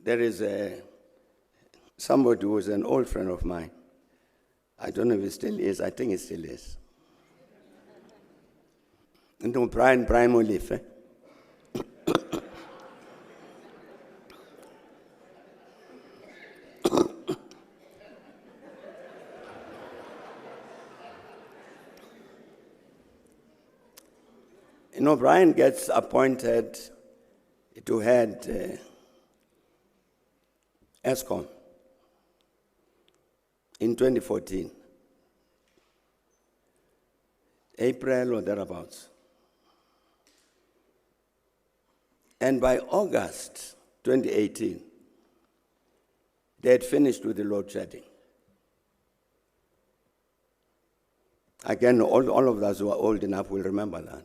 there is somebody who was an old friend of mine. I don't know if it still is. I think it still is. You know, Brian Molefe. You know, Brian gets appointed to head ESCOM in 2014, April or thereabouts. And by August 2018, they had finished with the load shedding. Again, all of us who are old enough will remember that.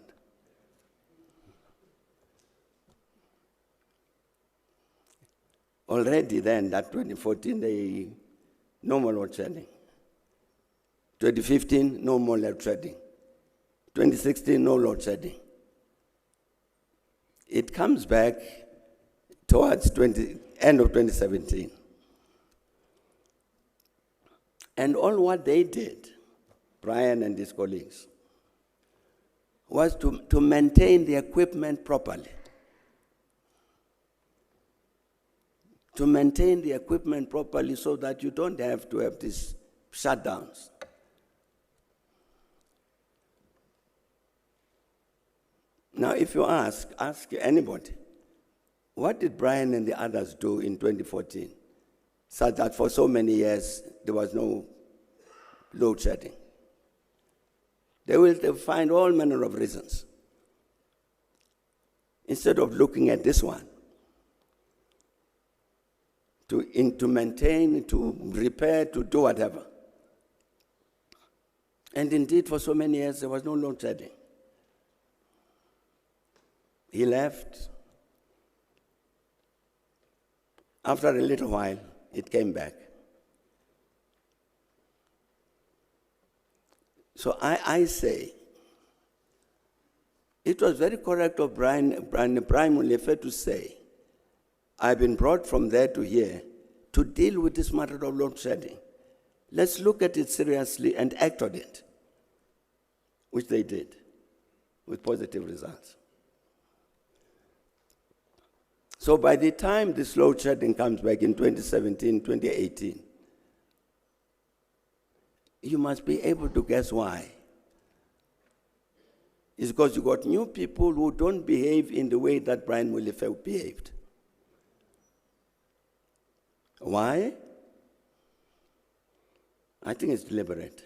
Already then, that 2014, no more load shedding. 2015, no more load shedding. 2016, no load shedding. It comes back towards end of 2017. And all what they did, Brian and his colleagues, was to maintain the equipment properly. To maintain the equipment properly so that you don't have to have these shutdowns. Now, if you ask anybody, what did Brian and the others do in 2014, such that for so many years there was no load shedding? They'll find all manner of reasons. Instead of looking at this one, to maintain, to repair, to do whatever. And indeed, for so many years, there was no load shedding. He left. After a little while, it came back. So I say, it was very correct of Brian Molefe to say, I've been brought from there to here to deal with this matter of load shedding. Let's look at it seriously and act on it, which they did with positive results. So by the time this load shedding comes back in 2017, 2018, you must be able to guess why. It's because you got new people who don't behave in the way that Brian Molefe behaved. Why? I think it's deliberate.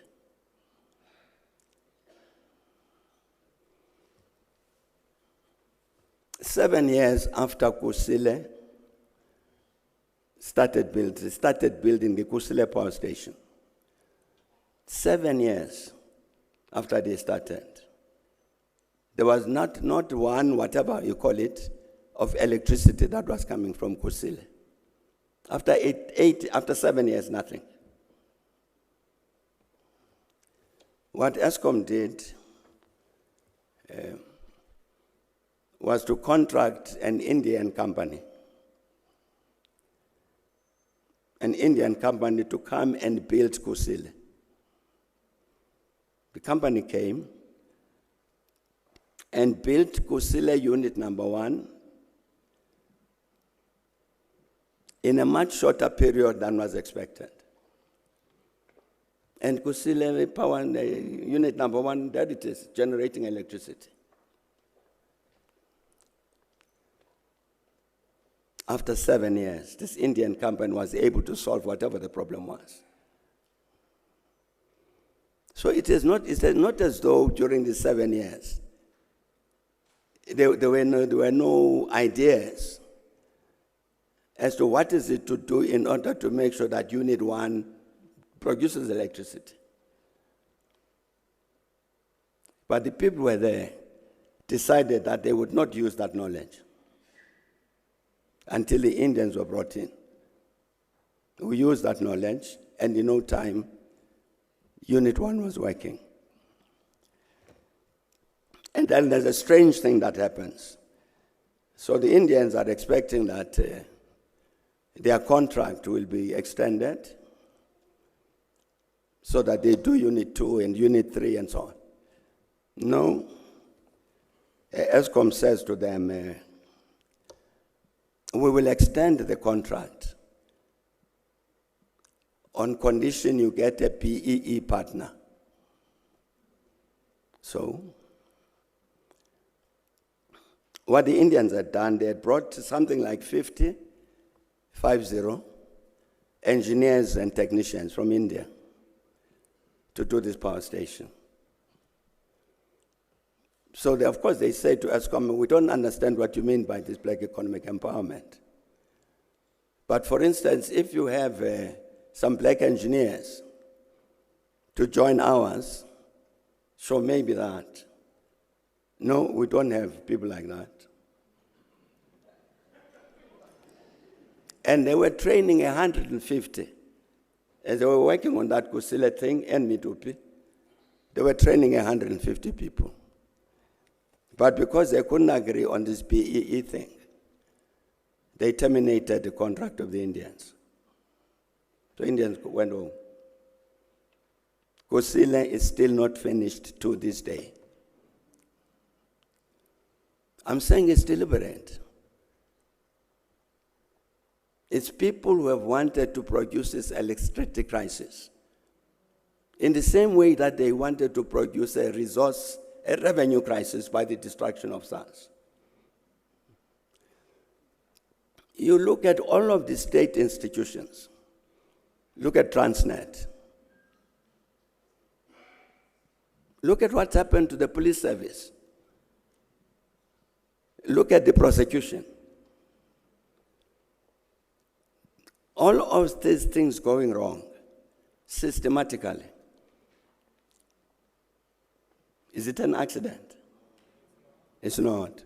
Seven years after Kusile started building the Kusile power station, 7 years after they started, there was not one, whatever you call it, of electricity that was coming from Kusile. After 7 years, nothing. What ESCOM did was to contract an Indian company to come and build Kusile. The company came and built Kusile Unit Number 1 in a much shorter period than was expected. And Kusile Power Unit Number 1, there it is, generating electricity. After 7 years, this Indian company was able to solve whatever the problem was. So it is not as though during the 7 years there were no ideas as to what is it to do in order to make sure that Unit 1 produces electricity. But the people were there, decided that they would not use that knowledge until the Indians were brought in. We used that knowledge, and in no time, Unit 1 was working. And then there's a strange thing that happens. So the Indians are expecting that their contract will be extended so that they do Unit 2 and Unit 3 and so on. No. ESCOM says to them, we will extend the contract on condition you get a PEE partner. So, what the Indians had done, they had brought something like 50 engineers and technicians from India to do this power station. So, of course, they say to ESCOM, we don't understand what you mean by this black economic empowerment. But for instance, if you have some black engineers to join ours, so maybe that. No, we don't have people like that. And they were training 150. As they were working on that Kusile thing and Mitupi, they were training 150 people. But because they couldn't agree on this PEE thing, they terminated the contract of the Indians. So Indians went home. Kusile is still not finished to this day. I'm saying it's deliberate. It's people who have wanted to produce this electricity crisis in the same way that they wanted to produce a revenue crisis by the destruction of SARS. You look at all of the state institutions. Look at Transnet. Look at what's happened to the police service. Look at the prosecution. All of these things going wrong systematically. Is it an accident? It's not.